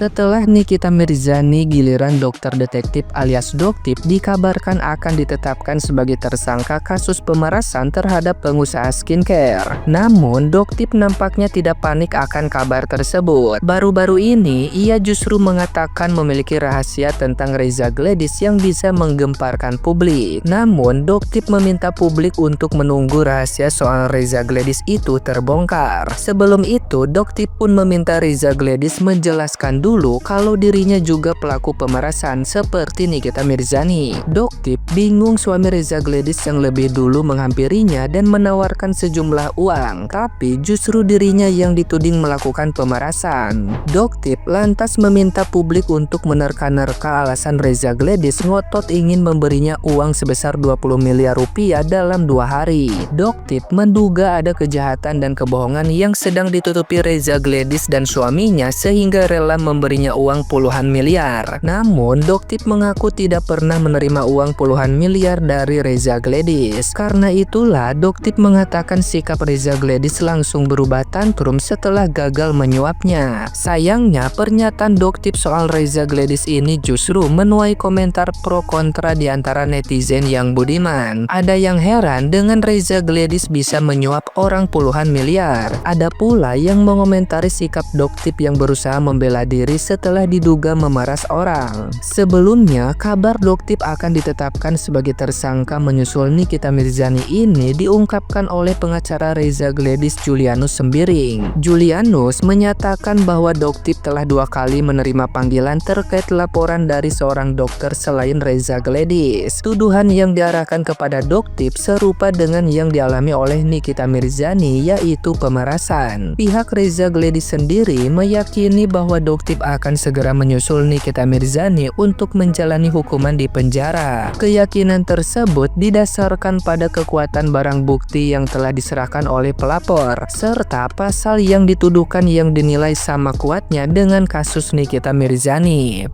Setelah Nikita Mirzani, giliran dokter detektif alias Doktip dikabarkan akan ditetapkan sebagai tersangka kasus pemerasan terhadap pengusaha skincare. Namun, Doktip nampaknya tidak panik akan kabar tersebut. Baru-baru ini, ia justru mengatakan memiliki rahasia tentang Reza Gladys yang bisa menggemparkan publik. Namun, Doktip meminta publik untuk menunggu rahasia soal Reza Gladys itu terbongkar. Sebelum itu, Doktip pun meminta Reza Gladys menjelaskan dulu kalau dirinya juga pelaku pemerasan seperti Nikita Mirzani. Doktip bingung suami Reza Gladys yang lebih dulu menghampirinya dan menawarkan sejumlah uang, tapi justru dirinya yang dituding melakukan pemerasan. Doktip lantas meminta publik untuk menerka-nerka alasan Reza Gladys ngotot ingin memberinya uang sebesar 20 miliar rupiah dalam 2 hari. Doktip menduga ada kejahatan dan kebohongan yang sedang ditutupi Reza Gladys dan suaminya sehingga rela memberinya uang puluhan miliar. Namun, Doktip mengaku tidak pernah menerima uang puluhan miliar dari Reza Gladys. Karena itulah, Doktip mengatakan sikap Reza Gladys langsung berubah tantrum setelah gagal menyuapnya. Sayangnya, pernyataan Doktip soal Reza Gladys ini justru menuai komentar pro kontra di antara netizen yang budiman. Ada yang heran dengan Reza Gladys bisa menyuap orang puluhan miliar. Ada pula yang mengomentari sikap Doktip yang berusaha membela diri setelah diduga memeras orang. Sebelumnya, kabar Doktip akan ditetapkan sebagai tersangka menyusul Nikita Mirzani ini diungkapkan oleh pengacara Reza Gladys, Julianus Sembiring. Julianus menyatakan bahwa Doktip telah 2 kali menerima panggilan terkait laporan dari seorang dokter selain Reza Gladys. Tuduhan yang diarahkan kepada Doktip serupa dengan yang dialami oleh Nikita Mirzani, yaitu pemerasan. Pihak Reza Gladys sendiri meyakini bahwa Doktip akan segera menyusul Nikita Mirzani untuk menjalani hukuman di penjara. Keyakinan tersebut didasarkan pada kekuatan barang bukti yang telah diserahkan oleh pelapor, serta pasal yang dituduhkan yang dinilai sama kuatnya dengan kasus Nikita Mirzani.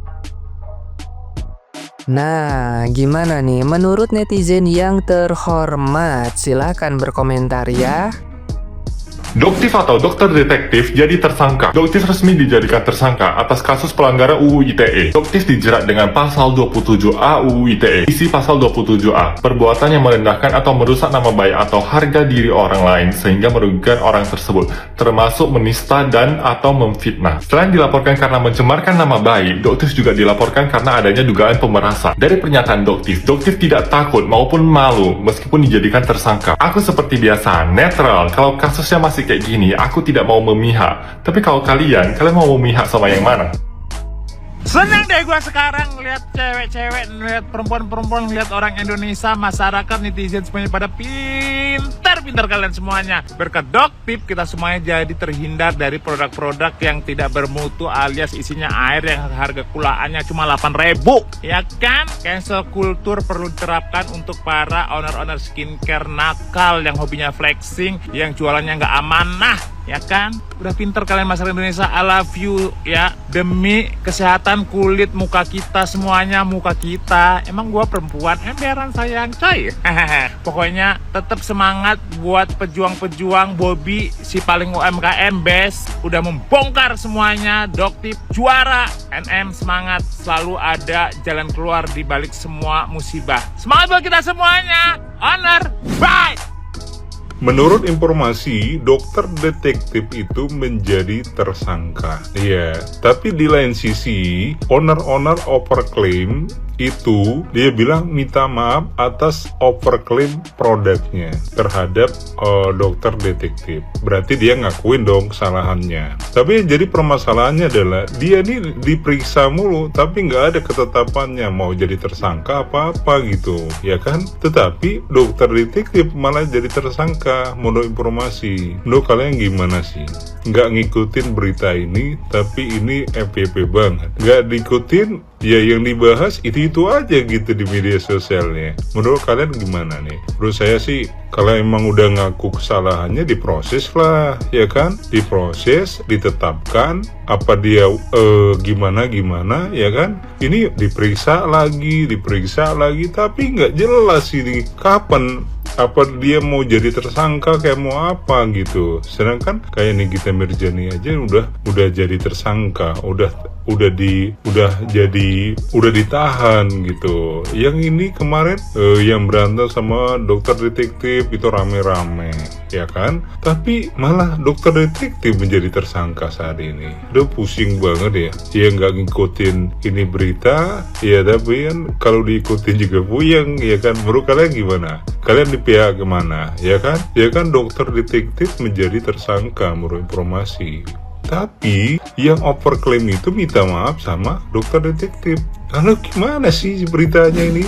Nah, gimana nih menurut netizen yang terhormat? Silahkan berkomentar ya. Doktip atau dokter detektif jadi tersangka. Doktip resmi dijadikan tersangka atas kasus pelanggaran UU ITE. Doktip dijerat dengan pasal 27A UU ITE. Isi pasal 27A, perbuatan yang merendahkan atau merusak nama baik atau harga diri orang lain sehingga merugikan orang tersebut, termasuk menista dan atau memfitnah. Selain dilaporkan karena mencemarkan nama baik, Doktip juga dilaporkan karena adanya dugaan pemerasan. Dari pernyataan Doktip tidak takut maupun malu meskipun dijadikan tersangka. Aku seperti biasa, netral. Kalau kasusnya masih kayak gini, aku tidak mau memihak. Tapi kalau kalian mau memihak sama yang mana? Senang deh gua sekarang lihat cewek-cewek, lihat perempuan-perempuan, lihat orang Indonesia, masyarakat, netizen semuanya pada pintar kalian semuanya. Berkat Doktip kita semuanya jadi terhindar dari produk-produk yang tidak bermutu alias isinya air yang harga kulaannya cuma 8.000. Ya kan? Cancel culture perlu diterapkan untuk para owner-owner skincare nakal yang hobinya flexing, yang jualannya nggak amanah. Ya kan? Udah pinter kalian masyarakat Indonesia. I love you ya. Demi kesehatan kulit muka kita semuanya, muka kita. Emang gua perempuan, emberan sayang coy. Pokoknya tetap semangat buat pejuang-pejuang. Bobby si paling UMKM best udah membongkar semuanya. Doktip juara. NM semangat, selalu ada jalan keluar di balik semua musibah. Semangat buat kita semuanya. Honor. Bye. Menurut informasi, dokter detektif itu menjadi tersangka. Iya, tapi di lain sisi, owner overclaim itu dia bilang minta maaf atas overclaim produknya terhadap dokter detektif. Berarti dia ngakuin dong kesalahannya. Tapi yang jadi permasalahannya adalah dia ini diperiksa mulu tapi nggak ada ketetapannya mau jadi tersangka apa-apa gitu, ya kan? Tetapi dokter detektif malah jadi tersangka. Menurut informasi, menurut kalian gimana sih? Nggak ngikutin berita ini, tapi ini FYP banget. Nggak diikutin, ya yang dibahas itu aja gitu di media sosialnya. Menurut kalian gimana nih? Menurut saya sih, kalau emang udah ngaku kesalahannya diproses lah, ya kan? Diproses, ditetapkan, apa dia gimana, ya kan? Ini diperiksa lagi, tapi nggak jelas ini kapan apa dia mau jadi tersangka kayak mau apa gitu. Sedangkan kayak Nikita Mirzani aja udah jadi tersangka, udah ditahan gitu. Yang ini kemarin yang berantem sama dokter detektif itu rame-rame, ya kan? Tapi malah dokter detektif menjadi tersangka saat ini. Udah pusing banget ya. Ya nggak ngikutin ini berita, ya tapi kan kalau diikutin juga puyeng, ya kan? Menurut kalian gimana? Kalian di pihak kemana? Ya kan? Ya kan dokter detektif menjadi tersangka menurut informasi. Tapi yang overclaim itu minta maaf sama dokter detektif. Lalu gimana sih beritanya ini?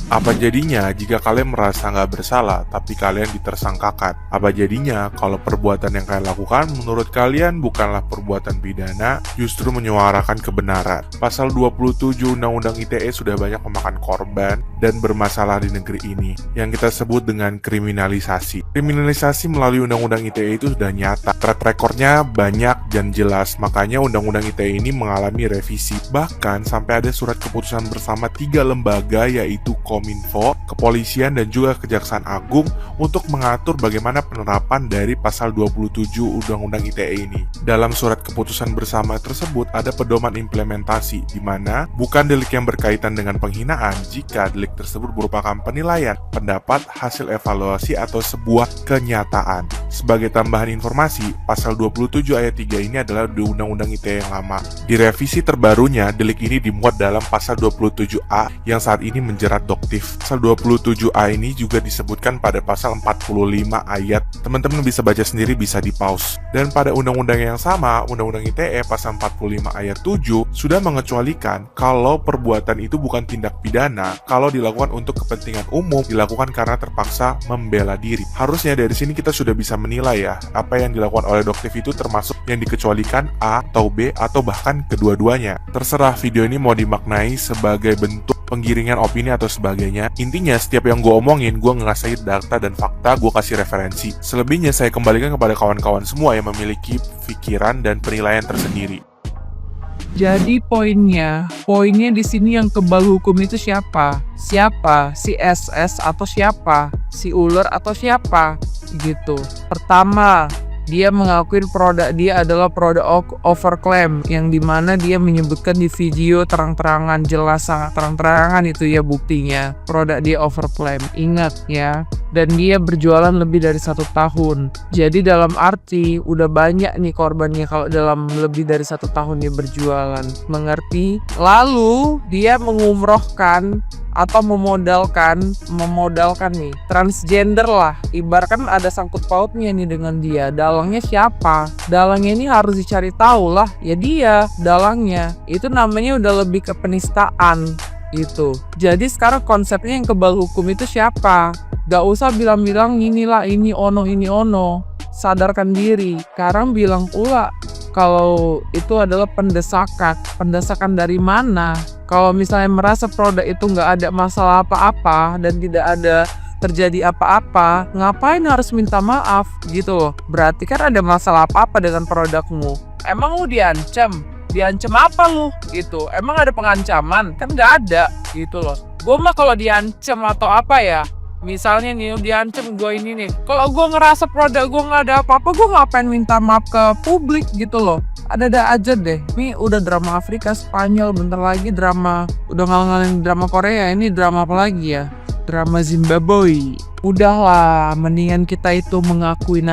Apa jadinya jika kalian merasa nggak bersalah tapi kalian ditersangkakan? Apa jadinya kalau perbuatan yang kalian lakukan menurut kalian bukanlah perbuatan pidana, justru menyuarakan kebenaran? Pasal 27 Undang-Undang ITE sudah banyak memakan korban dan bermasalah di negeri ini, yang kita sebut dengan kriminalisasi. Kriminalisasi melalui Undang-Undang ITE itu sudah nyata, track recordnya banyak dan jelas, makanya Undang-Undang ITE ini mengalami revisi. Bahkan sampai ada surat keputusan bersama 3 lembaga yaitu Kominfo, Kepolisian, dan juga Kejaksaan Agung untuk mengatur bagaimana penerapan dari pasal 27 Undang-Undang ITE ini. Dalam surat keputusan bersama tersebut ada pedoman implementasi, di mana bukan delik yang berkaitan dengan penghinaan jika delik tersebut merupakan penilaian, pendapat, hasil evaluasi, atau sebuah kenyataan. Sebagai tambahan informasi, pasal 27 ayat 3 ini adalah di Undang-Undang ITE yang lama. Di revisi terbarunya, delik ini dimuat dalam pasal 27A yang saat ini menjerat doktif. Pasal 27A ini juga disebutkan pada pasal 45 ayat. Teman-teman bisa baca sendiri, bisa di pause. Dan pada undang-undang yang sama, Undang-Undang ITE pasal 45 ayat 7 sudah mengecualikan kalau perbuatan itu bukan tindak pidana kalau dilakukan untuk kepentingan umum, dilakukan karena terpaksa membela diri. Harusnya dari sini kita sudah bisa menilai ya, apa yang dilakukan oleh doktif itu termasuk yang dikecualikan A atau B atau bahkan kedua-duanya. Terserah video ini mau dimaknai sebagai bentuk penggiringan opini atau sebagainya. Intinya setiap yang gue omongin, gue ngasih data dan fakta, gue kasih referensi. Selebihnya saya kembalikan kepada kawan-kawan semua yang memiliki pikiran dan penilaian tersendiri. Jadi poinnya di sini yang kebal hukum itu siapa? Siapa? Si SS atau siapa? Si ular atau siapa? Gitu. Pertama, dia mengakui produk dia adalah produk overclaim, yang dimana dia menyebutkan di video terang-terangan, jelas sangat terang-terangan itu ya buktinya produk dia overclaim. Ingat ya, dan dia berjualan lebih dari 1 tahun. Jadi dalam arti udah banyak nih korbannya kalau dalam lebih dari 1 tahun dia berjualan. Mengerti? Lalu dia mengumrohkan atau memodalkan nih transgender lah, ibaratkan ada sangkut pautnya nih dengan dia. Dalangnya siapa? Dalangnya ini harus dicari tahu lah, ya dia dalangnya. Itu namanya udah lebih ke penistaan gitu. Jadi sekarang konsepnya yang kebal hukum itu siapa? Gak usah bilang-bilang inilah ini ono. Sadarkan diri. Sekarang bilang pula kalau itu adalah pendesakan dari mana? Kalau misalnya merasa produk itu nggak ada masalah apa-apa dan tidak ada terjadi apa-apa, ngapain harus minta maaf gitu loh? Berarti kan ada masalah apa-apa dengan produkmu. Emang lu diancam? Diancam apa lu? Gitu. Emang ada pengancaman? Kan nggak ada gitu loh. Gue mah kalau diancam atau apa ya, misalnya nih diancam gue ini nih, kalau gue ngerasa produk gue nggak ada apa-apa, gue ngapain minta maaf ke publik gitu loh. Ada aja deh. Ini udah drama Afrika, Spanyol, bentar lagi drama, udah ngalangin drama Korea, ini drama apa lagi ya? Drama Zimbabwe. Udahlah, mendingan kita itu mengakui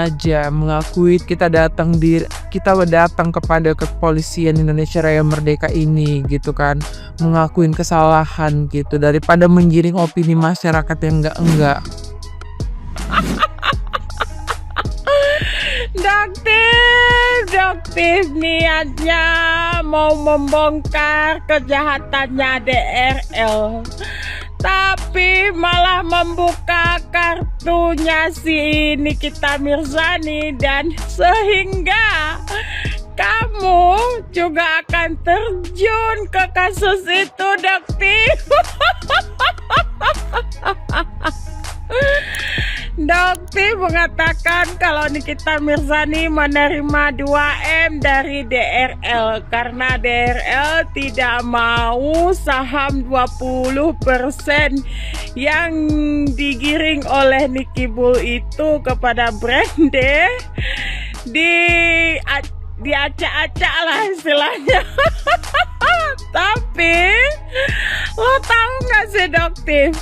kita datang kepada kepolisian Indonesia Raya Merdeka ini gitu kan, mengakuin kesalahan gitu, daripada menggiring opini masyarakat yang enggak. Doktif niatnya mau membongkar kejahatannya DRL, tapi malah membuka kartunya si Nikita Mirzani, dan sehingga kamu juga akan terjun ke kasus itu, Doktif. Dokter mengatakan kalau Nikita Mirzani menerima 2M dari DRL karena DRL tidak mau saham 20% yang digiring oleh Nicky Bull itu kepada Brande diacak-acak lah istilahnya. Tapi lo tahu nggak sih Dokter,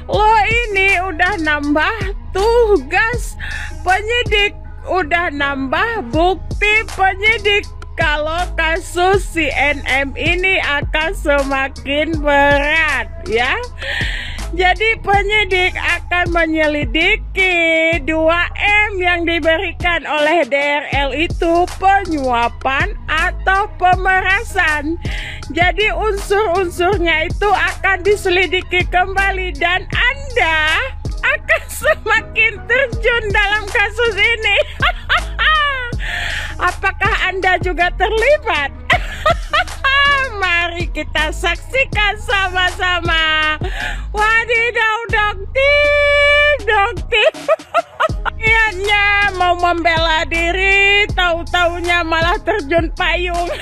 lo ini udah nambah tugas penyidik, udah nambah bukti penyidik kalau kasus CNM ini akan semakin berat ya. Jadi penyidik akan menyelidiki 2M yang diberikan oleh DRL itu penyuapan atau pemerasan. Jadi unsur-unsurnya itu akan diselidiki kembali dan Anda akan semakin terjun dalam kasus ini. Apakah Anda juga terlibat? Mari kita saksikan sama-sama. Wadidaw dokter. Niatnya mau membela diri, tahu-taunya malah terjun payung.